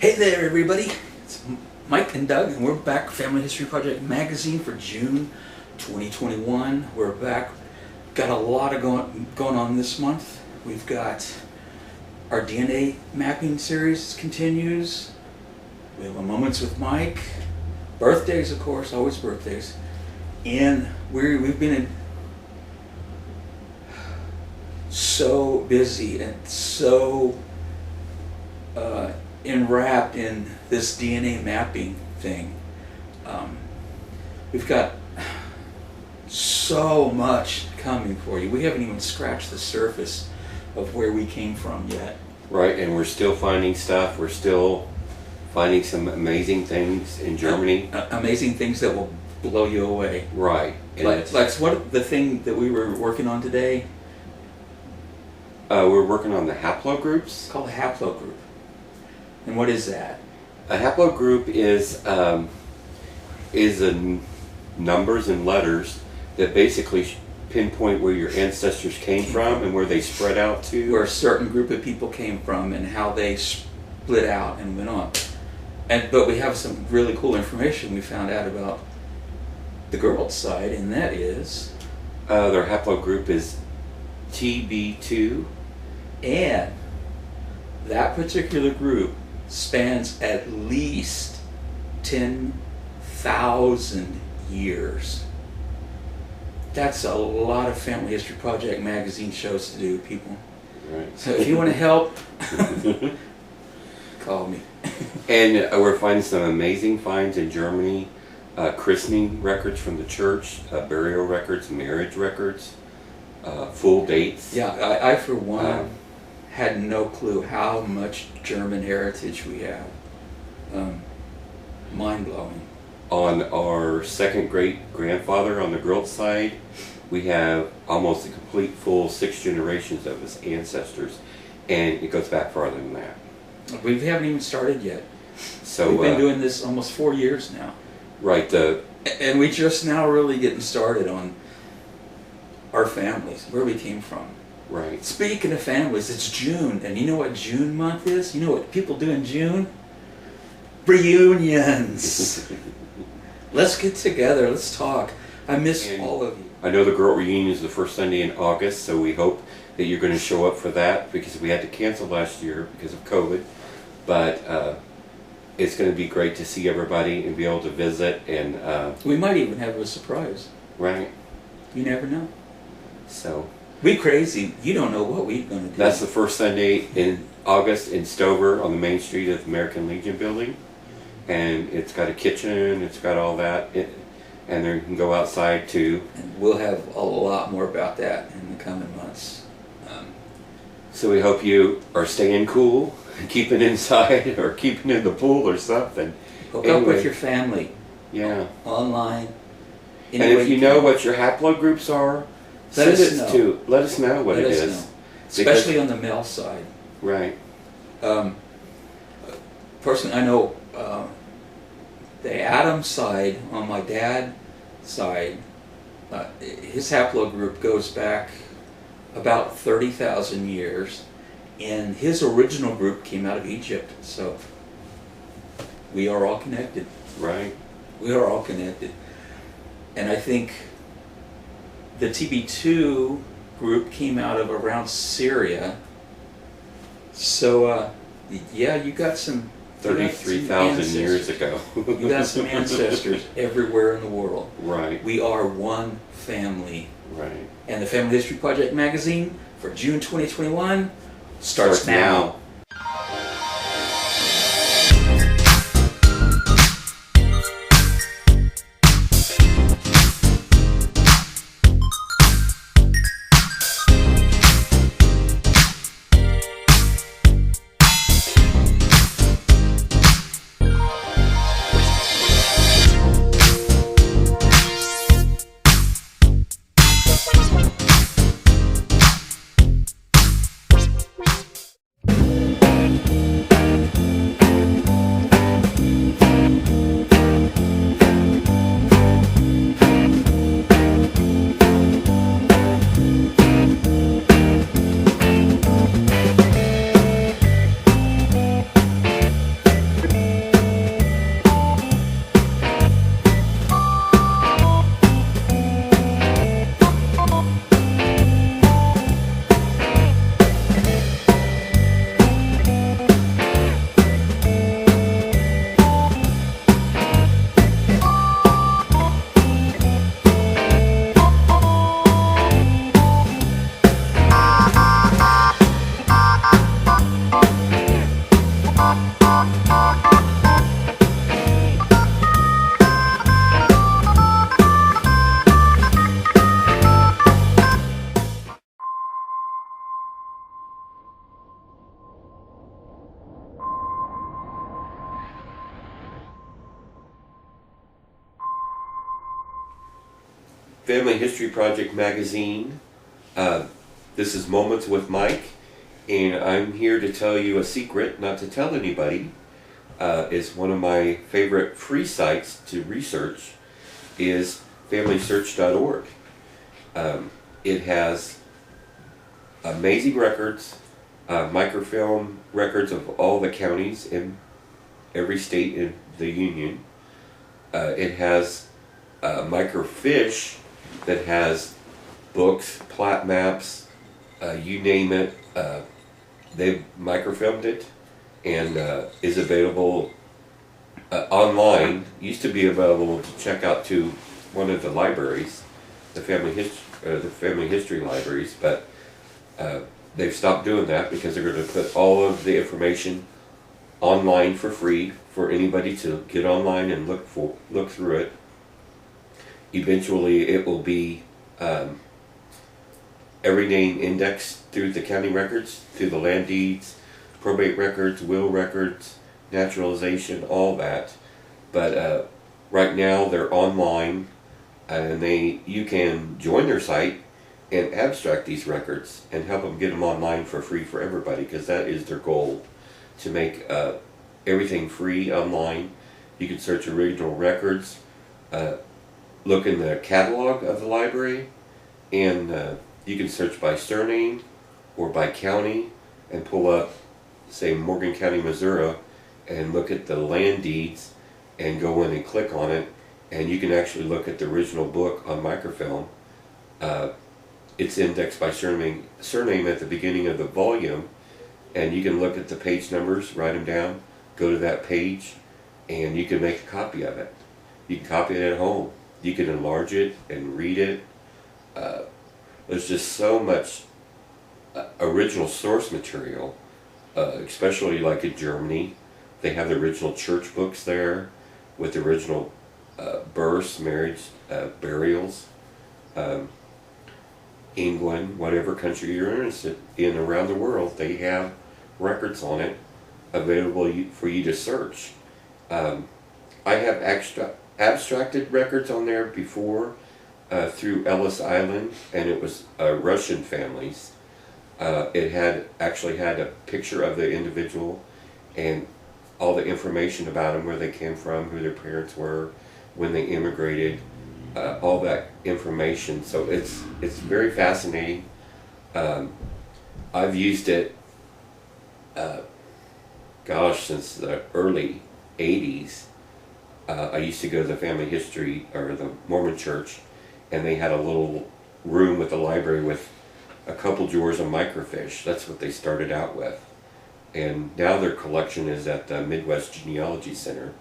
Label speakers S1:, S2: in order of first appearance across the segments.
S1: Hey there, everybody. It's Mike and Doug, and we're back. Family History Project Magazine for June 2021. We're back. Got a lot of going on this month. We've got our DNA mapping series continues. We have a Moments with Mike. Birthdays, of course, always birthdays. And we've been so busy and so enwrapped in this DNA mapping thing. We've got so much coming for you. We haven't even scratched the surface of where we came from yet.
S2: Right, and we're still finding stuff. We're still finding some amazing things in Germany.
S1: Amazing things that will blow you away.
S2: Right. And
S1: Like what the thing that we were working on today?
S2: we're working on the haplogroups.
S1: It's called a haplogroup. And what is that?
S2: A haplogroup is numbers and letters that basically pinpoint where your ancestors came from and where they spread out to.
S1: Where a certain group of people came from and how they split out and went on. But we have some really cool information we found out about the girls' side, and that is
S2: Their haplogroup is TB2.
S1: and that particular group spans at least 10,000 years. That's a lot of Family History Project Magazine shows to do, people.
S2: Right.
S1: So if you want to help, call me.
S2: And we're finding some amazing finds in Germany. Christening records from the church, burial records, marriage records, full dates.
S1: Yeah, I for one had no clue how much German heritage we have. Mind-blowing.
S2: On our second great grandfather on the girl's side, we have almost a complete full 6 generations of his ancestors, and it goes back farther than that.
S1: We haven't even started yet.
S2: So
S1: We've been doing this almost 4 years now.
S2: right,
S1: And we just now really getting started on our families, where we came from.
S2: right.
S1: Speaking of families, it's June, and you know what June month is? You know what people do in June? Reunions. Let's get together, let's talk. I miss all of you.
S2: I know the girl reunion is the first Sunday in August, so we hope that you're going to show up for that, because we had to cancel last year because of COVID. But it's going to be great to see everybody and be able to visit, and
S1: We might even have a surprise.
S2: right.
S1: You never know.
S2: So
S1: We crazy. You don't know what we're going to do.
S2: that's the first Sunday in August in Stover on the main street of the American Legion building, and it's got a kitchen, it's got all that, and then you can go outside too.
S1: And we'll have a lot more about that in the coming months.
S2: So we hope you are staying cool, keeping inside, or keeping in the pool or something.
S1: Hook up with your family,
S2: Yeah.
S1: online.
S2: And if you know what your haplogroups are,
S1: Let us
S2: send it
S1: know.
S2: to. Let us know what
S1: Let
S2: it
S1: us
S2: is.
S1: know. Especially on the male side.
S2: Right.
S1: Personally, I know the Adam side, on my dad's side, his haplogroup goes back about 30,000 years, and his original group came out of Egypt, so we are all connected.
S2: Right.
S1: We are all connected. And I think the TB2 group came out of around Syria. So, yeah, you got some
S2: 33,000 years
S1: ancestors.
S2: ago.
S1: You got some ancestors everywhere in the world.
S2: Right.
S1: We are one family.
S2: Right.
S1: And the Family History Project Magazine for June 2021 starts now.
S2: Family History Project magazine. This is Moments with Mike, and I'm here to tell you a secret, not to tell anybody. Is one of my favorite free sites to research is FamilySearch.org. It has amazing records, microfilm records of all the counties in every state in the Union. It has microfiche that has books, plat maps, you name it. They've microfilmed it and is available online. Used to be available to check out to one of the libraries, the family history libraries, but they've stopped doing that because they're going to put all of the information online for free for anybody to get online and look through it. Eventually, it will be every name indexed through the county records, through the land deeds, probate records, will records, naturalization, all that. But right now, they're online, and you can join their site and abstract these records and help them get them online for free for everybody, because that is their goal, to make everything free online. You can search original records, look in the catalog of the library, and you can search by surname or by county and pull up, say, Morgan County, Missouri, and look at the land deeds and go in and click on it, and you can actually look at the original book on microfilm. It's indexed by surname at the beginning of the volume, and you can look at the page numbers, write them down, go to that page, and you can make a copy of it. You can copy it at home. You can enlarge it and read it. There's just so much original source material, especially like in Germany. They have the original church books there with the original births, marriage, burials. England, whatever country you're interested in around the world, they have records on it available for you to search. I have abstracted records on there before through Ellis Island, and it was Russian families. It actually had a picture of the individual and all the information about them, where they came from, who their parents were, when they immigrated, all that information. So it's very fascinating. I've used it, since the early 80s. I used to go to the family history, or the Mormon church, and they had a little room with a library with a couple drawers of microfiche. That's what they started out with. And now their collection is at the Midwest Genealogy Center.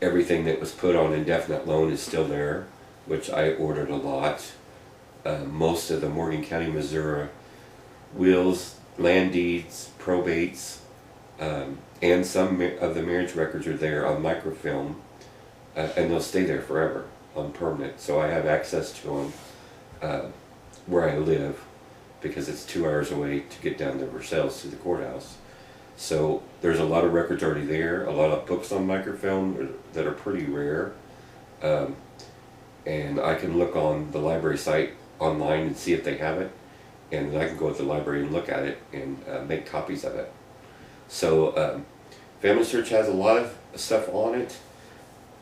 S2: Everything that was put on indefinite loan is still there, which I ordered a lot. Most of the Morgan County, Missouri wills, land deeds, probates, and some of the marriage records are there on microfilm, and they'll stay there forever on permanent. So I have access to them where I live, because it's 2 hours away to get down to Versailles to the courthouse. So there's a lot of records already there, a lot of books on microfilm that are pretty rare. And I can look on the library site online and see if they have it, and then I can go to the library and look at it and make copies of it. So Family Search has a lot of stuff on it.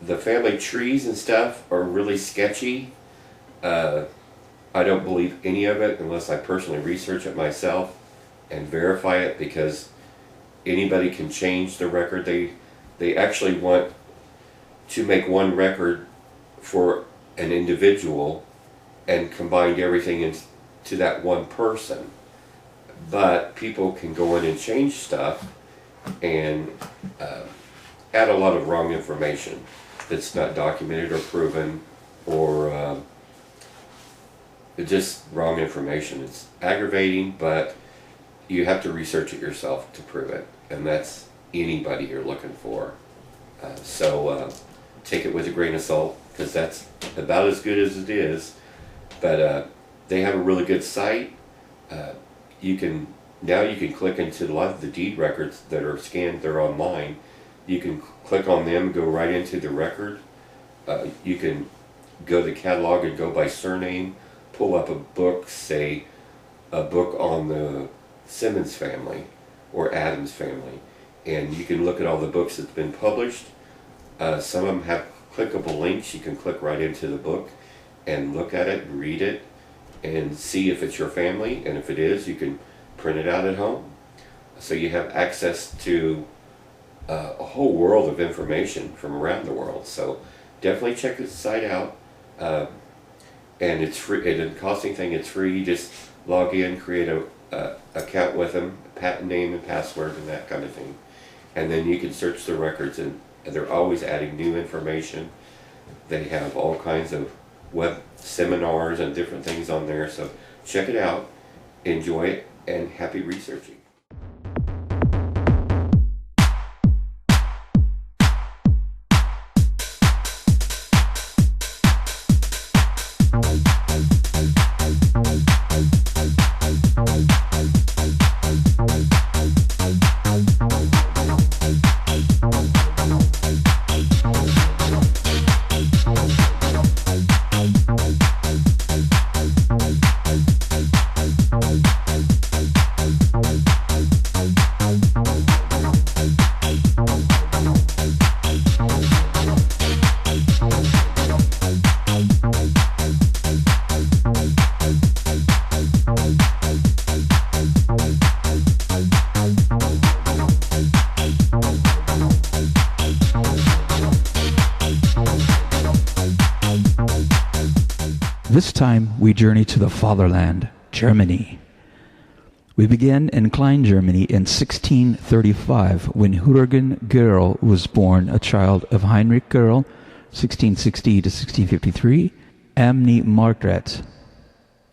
S2: The family trees and stuff are really sketchy. I don't believe any of it unless I personally research it myself and verify it, because anybody can change the record. They actually want to make one record for an individual and combine everything into that one person. But people can go in and change stuff and add a lot of wrong information that's not documented or proven, or it's just wrong information. It's aggravating, but you have to research it yourself to prove it. and that's anybody you're looking for. So take it with a grain of salt, because that's about as good as it is. But they have a really good site. You can click into a lot of the deed records that are scanned. They're online. You can click on them, go right into the record. You can go to the catalog and go by surname, pull up a book, say a book on the Simmons family or Adams family, and you can look at all the books that's been published. Some of them have clickable links. You can click right into the book and look at it and read it and see if it's your family, and if it is, you can print it out at home. So you have access to a whole world of information from around the world. So definitely check the site out. And it's free. It doesn't cost anything. It's free. You just log in, create a account with them, patent name and password and that kind of thing, and then you can search the records, and they're always adding new information. They have all kinds of web seminars and different things on there. So check it out, enjoy it, and happy researching.
S1: This time we journey to the fatherland, Germany. We begin in Klein Germany in 1635 when Jürgen Gerl was born, a child of Heinrich Gerl, 1660 to 1653, Anne Margret.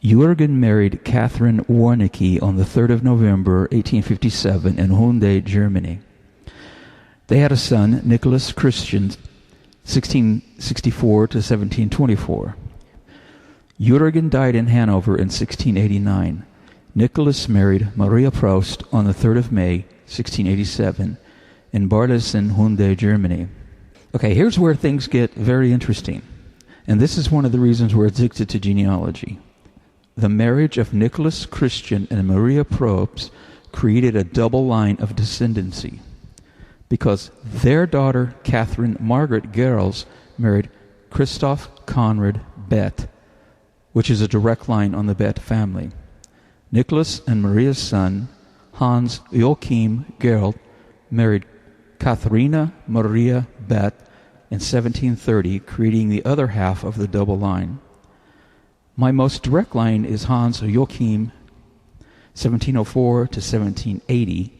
S1: Jürgen married Catherine Warnecke on the 3rd of November 1857 in Hunde, Germany. They had a son, Nicholas Christian, 1664 to 1724. Jürgen died in Hanover in 1689. Nicholas married Maria Prost on the 3rd of May, 1687, in Barlesen, Hunde, Germany. Okay, here's where things get very interesting. And this is one of the reasons we're addicted to genealogy. The marriage of Nicholas Christian and Maria Probst created a double line of descendancy, because their daughter, Catherine Margaret Gerls, married Christoph Conrad Beth, which is a direct line on the Beth family. Nicholas and Maria's son, Hans Joachim Gerl, married Katharina Maria Beth in 1730, creating the other half of the double line. My most direct line is Hans Joachim, 1704 to 1780.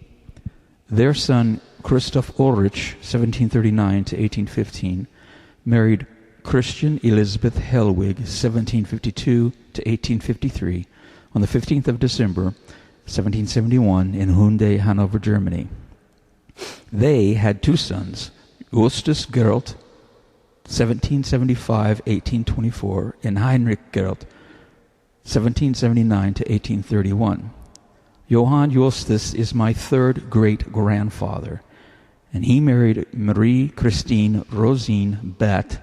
S1: Their son, Christoph Ulrich, 1739 to 1815, married Christian Elizabeth Hellwig, 1752 to 1853, on the 15th of December, 1771, in Hunde, Hanover, Germany. They had two sons, Justus Gerlt, 1775-1824, and Heinrich Gerlt, 1779 to 1831. Johann Justus is my third great-grandfather, and he married Marie Christine Rosine Beth,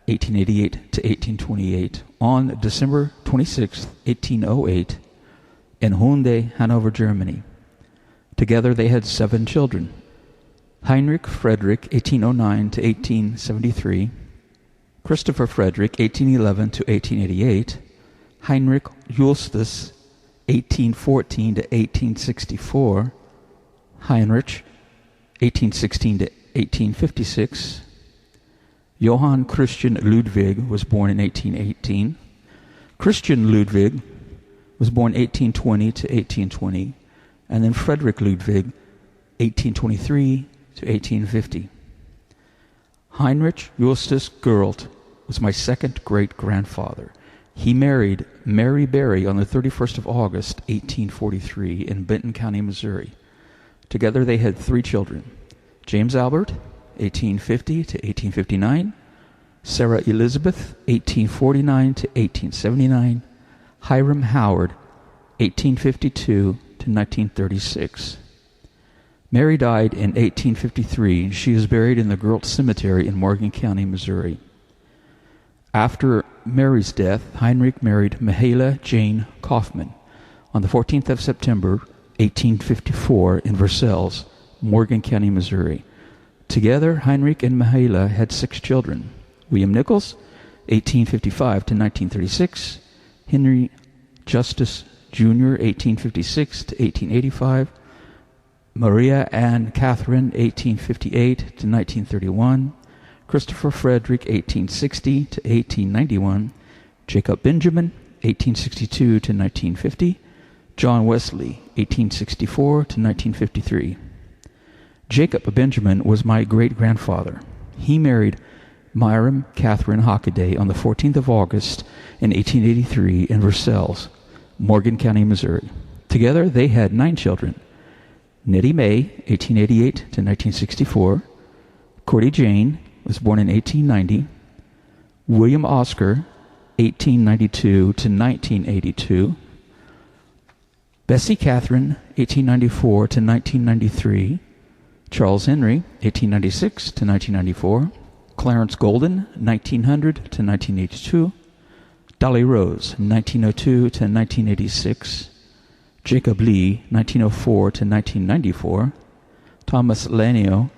S1: 1888 to 1828, on December 26, 1808, in Hunde, Hanover, Germany. Together they had 7 children. Heinrich Frederick, 1809 to 1873, Christopher Frederick, 1811 to 1888, Heinrich Justus, 1814 to 1864, Heinrich, 1816 to 1856, Johann Christian Ludwig was born in 1818. Christian Ludwig was born 1820 to 1820, and then Frederick Ludwig, 1823 to 1850. Heinrich Justus Gerlt was my second great-grandfather. He married Mary Berry on the 31st of August, 1843, in Benton County, Missouri. Together they had 3 children: James Albert, 1850 to 1859, Sarah Elizabeth, 1849 to 1879, Hiram Howard, 1852 to 1936. Mary died in 1853, and she is buried in the Gurlt Cemetery in Morgan County, Missouri. After Mary's death, Heinrich married Mihaela Jane Kaufman on the 14th of September, 1854, in Versailles, Morgan County, Missouri. Together, Heinrich and Mihaela had 6 children: William Nichols, 1855 to 1936, Henry Justice Jr., 1856 to 1885, Maria Ann Catherine, 1858 to 1931, Christopher Frederick, 1860 to 1891, Jacob Benjamin, 1862 to 1950, John Wesley, 1864 to 1953. Jacob Benjamin was my great-grandfather. He married Myram Catherine Hockaday on the 14th of August in 1883 in Versailles, Morgan County, Missouri. Together they had 9 children: Nettie Mae, 1888 to 1964, Cordy Jane was born in 1890, William Oscar, 1892 to 1982, Bessie Catherine, 1894 to 1993, Charles Henry, 1896 to 1994, Clarence Golden, 1900 to 1982, Dolly Rose, 1902 to 1986, Jacob Lee, 1904 to 1994, Thomas Lanio,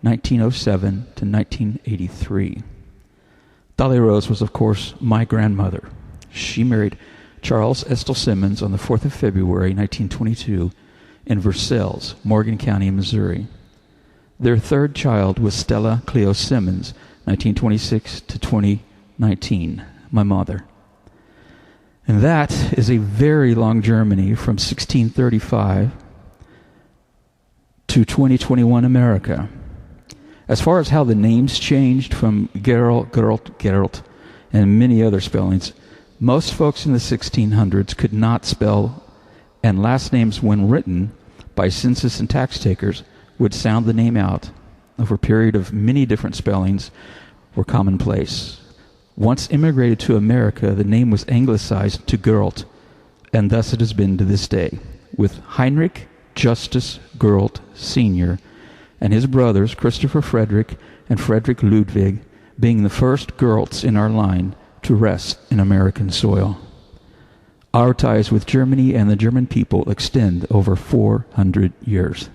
S1: 1907 to 1983. Dolly Rose was, of course, my grandmother. She married Charles Estel Simmons on the 4th of February, 1922, in Versailles, Morgan County, Missouri. Their 3rd child was Stella Cleo Simmons, 1926 to 2019, my mother. And that is a very long journey from 1635 to 2021 America. As far as how the names changed from Geralt, and many other spellings, most folks in the 1600s could not spell, and last names, when written by census and tax takers, would sound the name out. Over a period of many different spellings were commonplace. Once immigrated to America, the name was anglicized to Geralt, and thus it has been to this day, with Heinrich Justus Geralt Sr. and his brothers Christopher Frederick and Frederick Ludwig being the first Geralts in our line to rest in American soil. Our ties with Germany and the German people extend over 400 years.